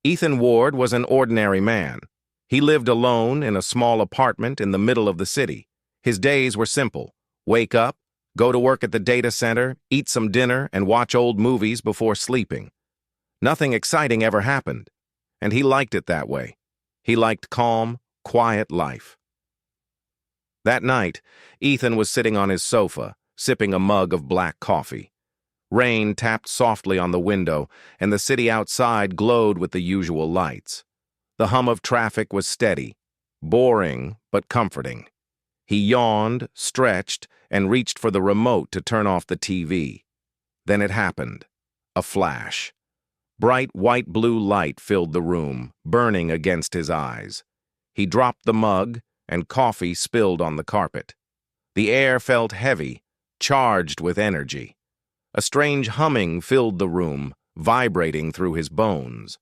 Ethan Ward was an ordinary man. He lived alone in a small apartment in the middle of the city. His days were simple. Wake up, go to work at the data center, eat some dinner, and watch old movies before sleeping. Nothing exciting ever happened, and he liked it that way. He liked calm, quiet life. That night, Ethan was sitting on his sofa, sipping a mug of black coffee. Rain tapped softly on the window, and the city outside glowed with the usual lights. The hum of traffic was steady, boring but comforting. He yawned, stretched, and reached for the remote to turn off the TV. Then it happened. A flash. Bright white-blue light filled the room, burning against his eyes. He dropped the mug, and coffee spilled on the carpet. The air felt heavy, charged with energy. A strange humming filled the room, vibrating through his bones.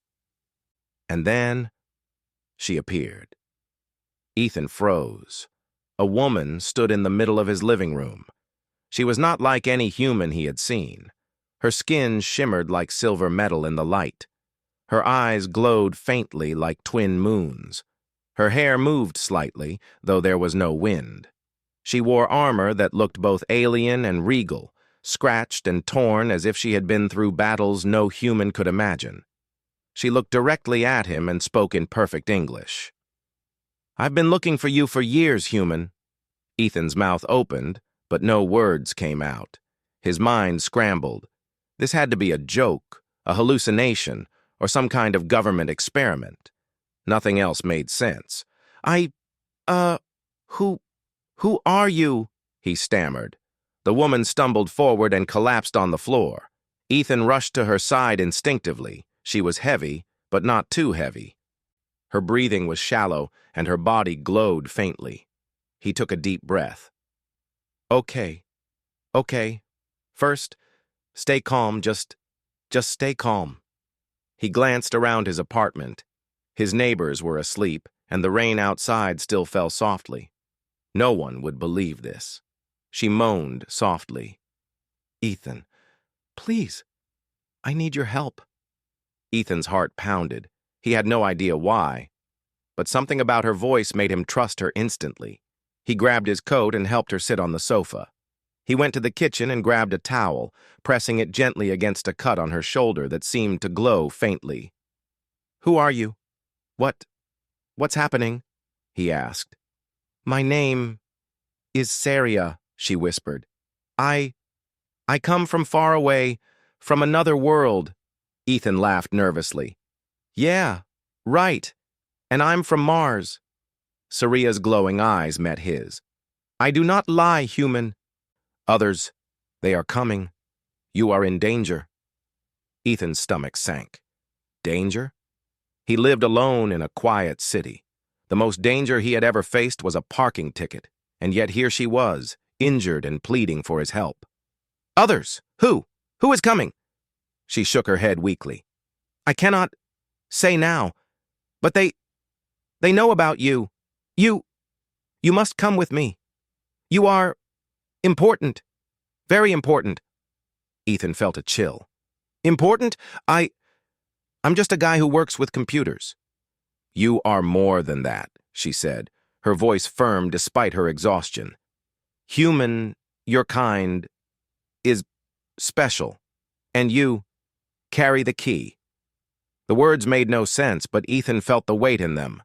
And then she appeared. Ethan froze. A woman stood in the middle of his living room. She was not like any human he had seen. Her skin shimmered like silver metal in the light. Her eyes glowed faintly like twin moons. Her hair moved slightly, though there was no wind. She wore armor that looked both alien and regal, scratched and torn as if she had been through battles no human could imagine. She looked directly at him and spoke in perfect English. "I've been looking for you for years, human." Ethan's mouth opened, but no words came out. His mind scrambled. This had to be a joke, a hallucination, or some kind of government experiment. Nothing else made sense. Who are you?" he stammered. The woman stumbled forward and collapsed on the floor. Ethan rushed to her side instinctively. She was heavy, but not too heavy. Her breathing was shallow, and her body glowed faintly. He took a deep breath. Okay. First, stay calm, just stay calm." He glanced around his apartment. His neighbors were asleep, and the rain outside still fell softly. No one would believe this. She moaned softly. "Ethan, please, I need your help." Ethan's heart pounded. He had no idea why, but something about her voice made him trust her instantly. He grabbed his coat and helped her sit on the sofa. He went to the kitchen and grabbed a towel, pressing it gently against a cut on her shoulder that seemed to glow faintly. "Who are you? What's happening?" he asked. "My name is Saria," she whispered. I come from far away, from another world." Ethan laughed nervously. "Yeah, right. And I'm from Mars." Saria's glowing eyes met his. "I do not lie, human." "Others, they are coming. You are in danger." Ethan's stomach sank. Danger? He lived alone in a quiet city. The most danger he had ever faced was a parking ticket, and yet here she was, injured and pleading for his help. "Others? Who? Who is coming?" She shook her head weakly. "I cannot say now, but they know about you. You must come with me. You are important, very important." Ethan felt a chill. "Important? I'm just a guy who works with computers." "You are more than that," she said, her voice firm despite her exhaustion. "Human, your kind, is special, and you carry the key." The words made no sense, but Ethan felt the weight in them.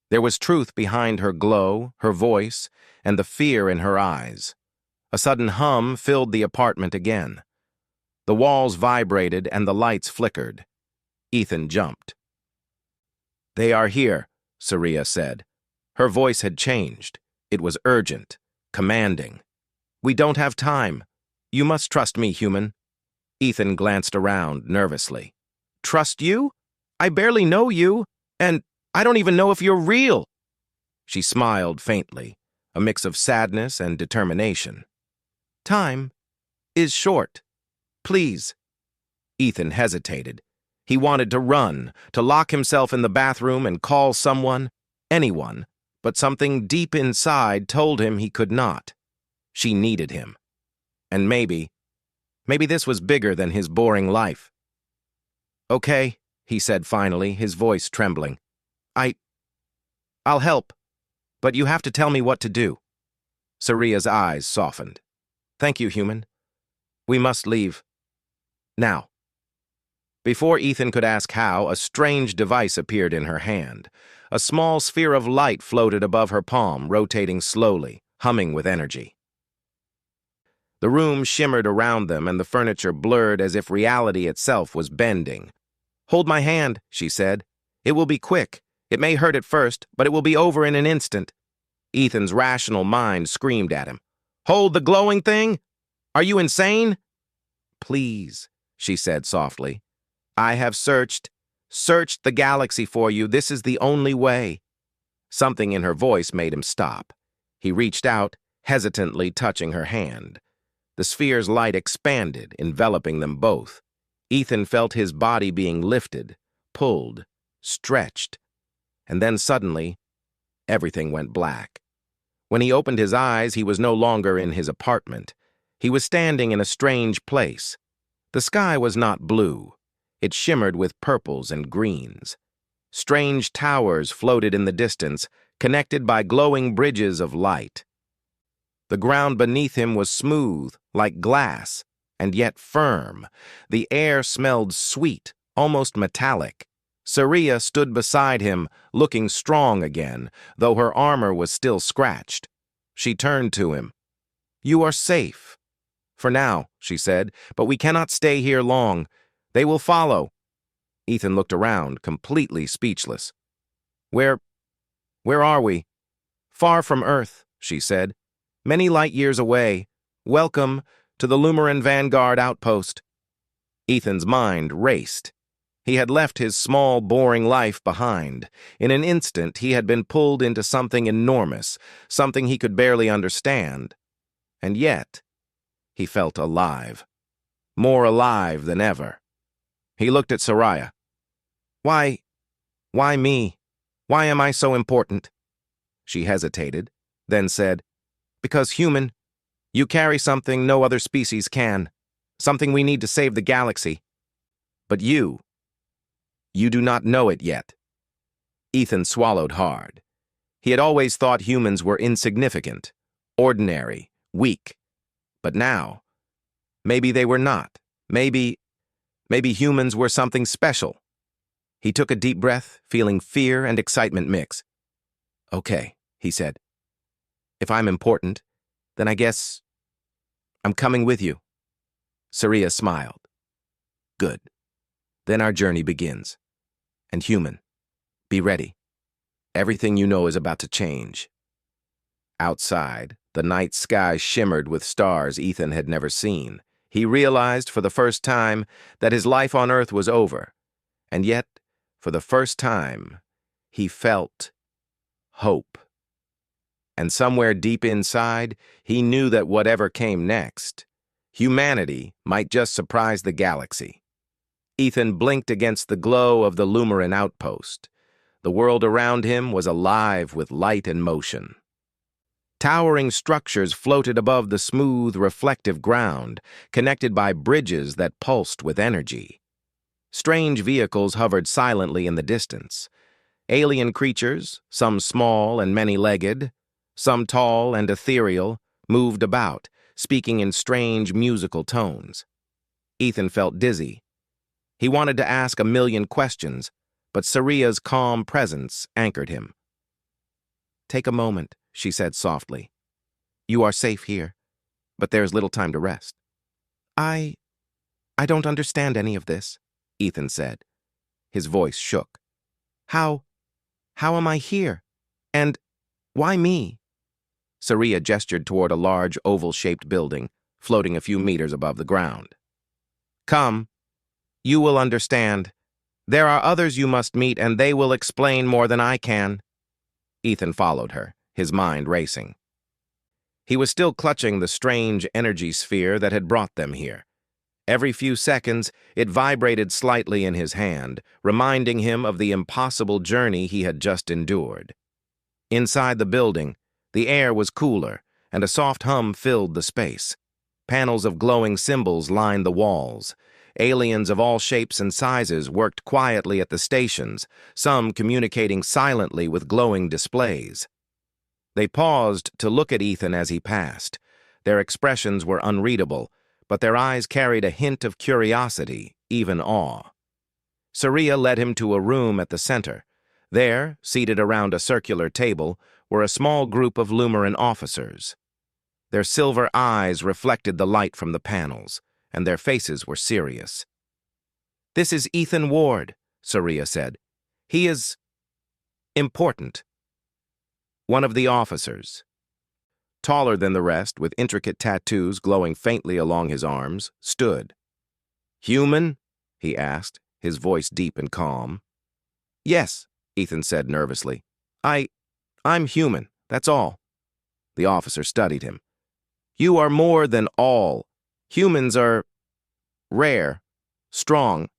There was truth behind her glow, her voice, and the fear in her eyes. A sudden hum filled the apartment again. The walls vibrated and the lights flickered. Ethan jumped. "They are here," Saria said. Her voice had changed. It was urgent, commanding. "We don't have time. You must trust me, human." Ethan glanced around nervously. "Trust you? I barely know you, and I don't even know if you're real." She smiled faintly, a mix of sadness and determination. "Time is short. Please." Ethan hesitated. He wanted to run, to lock himself in the bathroom and call someone, anyone, but something deep inside told him he could not. She needed him. And maybe this was bigger than his boring life. "Okay," he said finally, his voice trembling. I'll help, but you have to tell me what to do. Saria's eyes softened. Thank you, human. We must leave. Now. Before Ethan could ask how, a strange device appeared in her hand. A small sphere of light floated above her palm, rotating slowly, humming with energy. The room shimmered around them, and the furniture blurred as if reality itself was bending. Hold my hand, she said. It will be quick. It may hurt at first, but it will be over in an instant. Ethan's rational mind screamed at him. Hold the glowing thing? Are you insane? Please, she said softly. I have searched the galaxy for you. This is the only way. Something in her voice made him stop. He reached out, hesitantly touching her hand. The sphere's light expanded, enveloping them both. Ethan felt his body being lifted, pulled, stretched. And then suddenly, everything went black. When he opened his eyes, he was no longer in his apartment. He was standing in a strange place. The sky was not blue. It shimmered with purples and greens. Strange towers floated in the distance, connected by glowing bridges of light. The ground beneath him was smooth, like glass, and yet firm. The air smelled sweet, almost metallic. Saria stood beside him, looking strong again, though her armor was still scratched. She turned to him. You are safe. For now, she said, but we cannot stay here long. They will follow. Ethan looked around, completely speechless. Where are we? Far from Earth, she said. Many light years away. Welcome to the Lumaran Vanguard outpost. Ethan's mind raced. He had left his small, boring life behind. In an instant, he had been pulled into something enormous, something he could barely understand. And yet, he felt alive. More alive than ever. He looked at Saria. Why me? Why am I so important? She hesitated, then said, Because human, you carry something no other species can, something we need to save the galaxy. But you do not know it yet. Ethan swallowed hard. He had always thought humans were insignificant, ordinary, weak. But now, maybe they were not. Maybe humans were something special. He took a deep breath, feeling fear and excitement mix. Okay, he said. If I'm important, then I guess I'm coming with you. Saria smiled. Good. Then our journey begins. And human, be ready. Everything you know is about to change. Outside, the night sky shimmered with stars Ethan had never seen. He realized for the first time that his life on Earth was over. And yet, for the first time, he felt hope. And somewhere deep inside, he knew that whatever came next, humanity might just surprise the galaxy. Ethan blinked against the glow of the Lumaran outpost. The world around him was alive with light and motion. Towering structures floated above the smooth, reflective ground, connected by bridges that pulsed with energy. Strange vehicles hovered silently in the distance. Alien creatures, some small and many-legged, some tall and ethereal, moved about, speaking in strange musical tones. Ethan felt dizzy. He wanted to ask a million questions, but Saria's calm presence anchored him. Take a moment, she said softly. You are safe here, but there's little time to rest. I don't understand any of this, Ethan said. His voice shook. How am I here? And why me? Saria gestured toward a large oval-shaped building, floating a few meters above the ground. Come. You will understand. There are others you must meet, and they will explain more than I can. Ethan followed her, his mind racing. He was still clutching the strange energy sphere that had brought them here. Every few seconds, it vibrated slightly in his hand, reminding him of the impossible journey he had just endured. Inside the building, the air was cooler, and a soft hum filled the space. Panels of glowing symbols lined the walls. Aliens of all shapes and sizes worked quietly at the stations, some communicating silently with glowing displays. They paused to look at Ethan as he passed. Their expressions were unreadable, but their eyes carried a hint of curiosity, even awe. Saria led him to a room at the center. There, seated around a circular table, were a small group of Lumaran officers. Their silver eyes reflected the light from the panels, and their faces were serious. "This is Ethan Ward," Saria said. "He is important." One of the officers, taller than the rest, with intricate tattoos glowing faintly along his arms, stood. "Human?" he asked, his voice deep and calm. "Yes," Ethan said nervously. I'm human, that's all." The officer studied him. "You are more than all. Humans are rare, strong,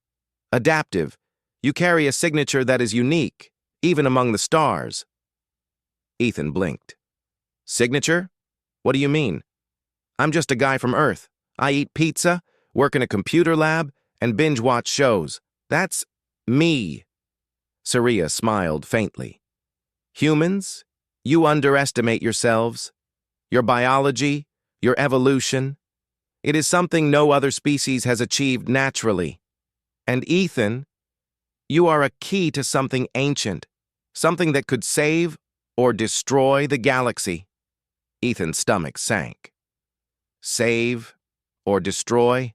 adaptive. You carry a signature that is unique, even among the stars." Ethan blinked. "Signature? What do you mean?" "I'm just a guy from Earth. I eat pizza, work in a computer lab, and binge-watch shows. That's me." Saria smiled faintly. "Humans, you underestimate yourselves, your biology, your evolution. It is something no other species has achieved naturally. And Ethan, you are a key to something ancient, something that could save or destroy the galaxy." Ethan's stomach sank. Save or destroy?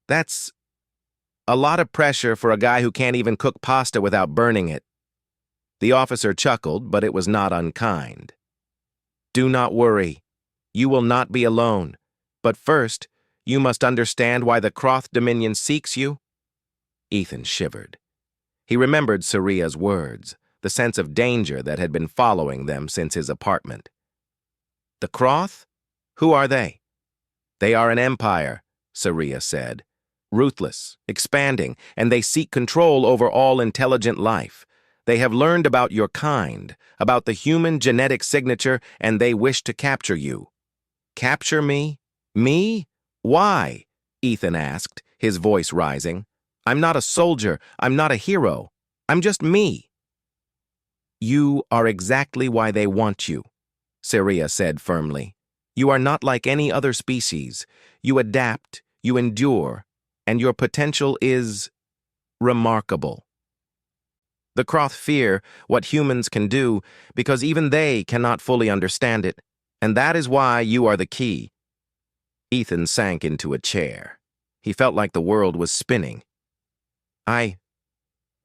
That's a lot of pressure for a guy who can't even cook pasta without burning it. The officer chuckled, but it was not unkind. "Do not worry. You will not be alone. But first, you must understand why the Croth Dominion seeks you." Ethan shivered. He remembered Saria's words, the sense of danger that had been following them since his apartment. "The Croth? Who are they?" "They are an empire," Saria said. "Ruthless, expanding, and they seek control over all intelligent life. They have learned about your kind, about the human genetic signature, and they wish to capture you." "Capture me? Me? Why?" Ethan asked, his voice rising. "I'm not a soldier. I'm not a hero. I'm just me." "You are exactly why they want you," Saria said firmly. "You are not like any other species. You adapt, you endure, and your potential is remarkable. The Croth fear what humans can do because even they cannot fully understand it, and that is why you are the key." Ethan sank into a chair. He felt like the world was spinning. I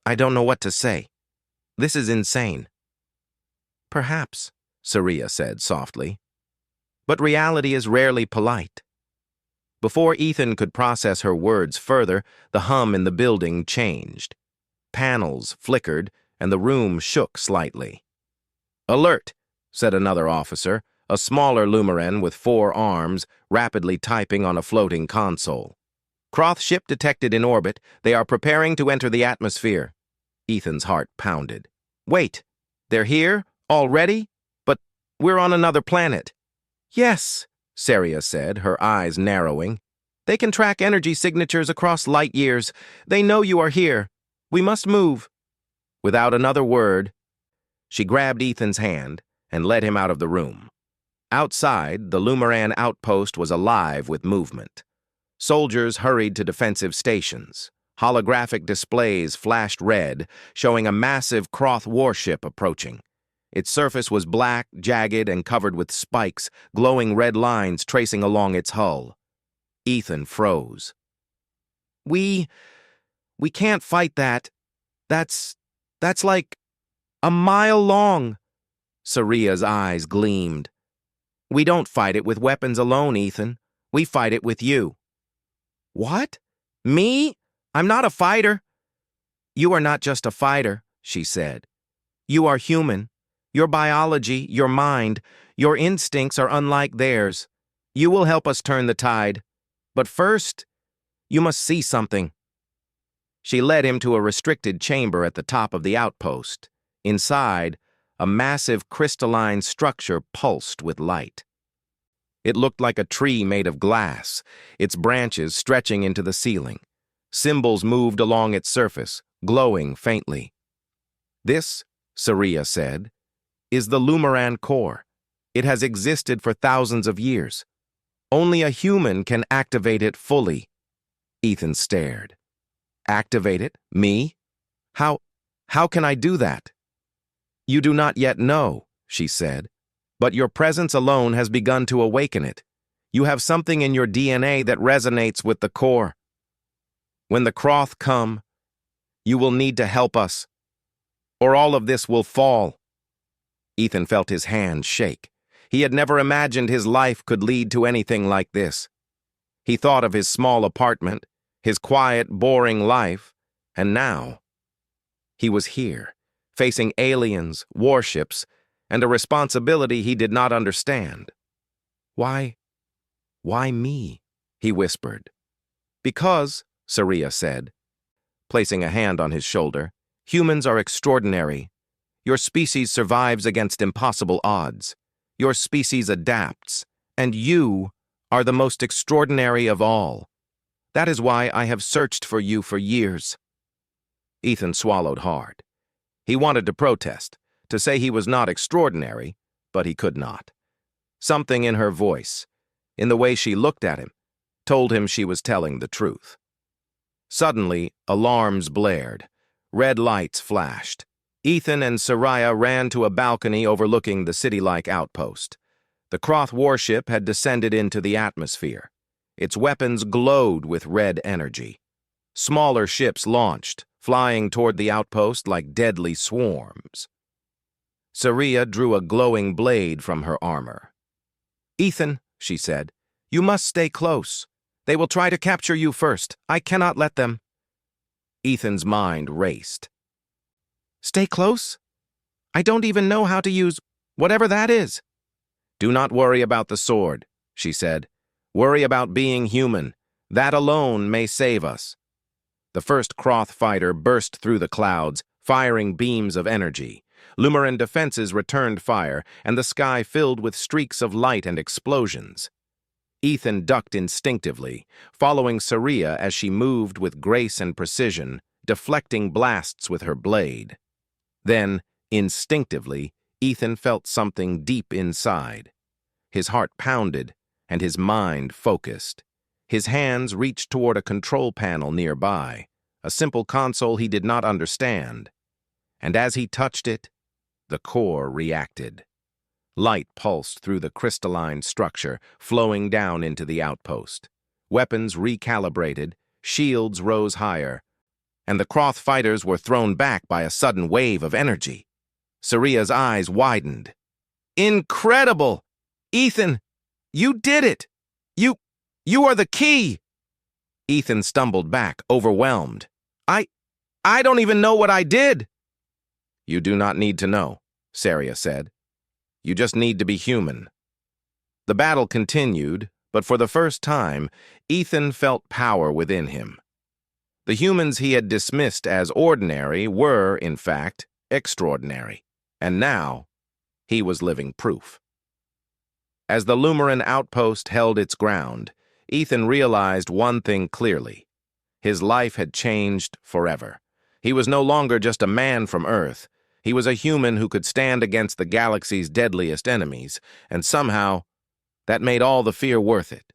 don't know what to say. This is insane." "Perhaps," Saria said softly. "But reality is rarely polite." Before Ethan could process her words further, the hum in the building changed. Panels flickered, and the room shook slightly. "Alert," said another officer, a smaller Lumaran with 4 arms, rapidly typing on a floating console. "Croth ship detected in orbit. They are preparing to enter the atmosphere." Ethan's heart pounded. "Wait, they're here? Already? But we're on another planet." "Yes," Saria said, her eyes narrowing. "They can track energy signatures across light years. They know you are here. We must move." Without another word, she grabbed Ethan's hand and led him out of the room. Outside, the Lumaran outpost was alive with movement. Soldiers hurried to defensive stations. Holographic displays flashed red, showing a massive Croth warship approaching. Its surface was black, jagged, and covered with spikes, glowing red lines tracing along its hull. Ethan froze. We can't fight that. That's like a mile long." Saria's eyes gleamed. "We don't fight it with weapons alone, Ethan. We fight it with you." "What? Me? I'm not a fighter." "You are not just a fighter," she said. "You are human. Your biology, your mind, your instincts are unlike theirs. You will help us turn the tide. But first, you must see something." She led him to a restricted chamber at the top of the outpost. Inside, a massive crystalline structure pulsed with light. It looked like a tree made of glass, its branches stretching into the ceiling. Symbols moved along its surface, glowing faintly. "This," Saria said, "is the Lumaran core. It has existed for thousands of years. Only a human can activate it fully." Ethan stared. "Activate it? Me? How can I do that?" "You do not yet know," she said, "but your presence alone has begun to awaken it. You have something in your DNA that resonates with the core. When the Croth come, you will need to help us, or all of this will fall." Ethan felt his hand shake. He had never imagined his life could lead to anything like this. He thought of his small apartment, his quiet, boring life, and now he was here, facing aliens, warships, and a responsibility he did not understand. Why me?" he whispered. "Because," Saria said, placing a hand on his shoulder, "humans are extraordinary. Your species survives against impossible odds. Your species adapts, and you are the most extraordinary of all. That is why I have searched for you for years." Ethan swallowed hard. He wanted to protest, to say he was not extraordinary, but he could not. Something in her voice, in the way she looked at him, told him she was telling the truth. Suddenly, alarms blared. Red lights flashed. Ethan and Saria ran to a balcony overlooking the city-like outpost. The Croth warship had descended into the atmosphere. Its weapons glowed with red energy. Smaller ships launched, flying toward the outpost like deadly swarms. Saria drew a glowing blade from her armor. "Ethan," she said, "you must stay close. They will try to capture you first. I cannot let them." Ethan's mind raced. "Stay close? I don't even know how to use whatever that is." "Do not worry about the sword," she said. "Worry about being human. That alone may save us." The first Croth fighter burst through the clouds, firing beams of energy. Lumaran defenses returned fire, and the sky filled with streaks of light and explosions. Ethan ducked instinctively, following Saria as she moved with grace and precision, deflecting blasts with her blade. Then, instinctively, Ethan felt something deep inside. His heart pounded, and his mind focused. His hands reached toward a control panel nearby, a simple console he did not understand. And as he touched it, the core reacted. Light pulsed through the crystalline structure, flowing down into the outpost. Weapons recalibrated, shields rose higher, and the Croth fighters were thrown back by a sudden wave of energy. Saria's eyes widened. "Incredible! Ethan, you did it! You are the key!" Ethan stumbled back, overwhelmed. I don't even know what I did." "You do not need to know," Saria said. "You just need to be human." The battle continued, but for the first time, Ethan felt power within him. The humans he had dismissed as ordinary were, in fact, extraordinary, and now he was living proof. As the Lumaran outpost held its ground, Ethan realized one thing clearly. His life had changed forever. He was no longer just a man from Earth. He was a human who could stand against the galaxy's deadliest enemies, and somehow, that made all the fear worth it.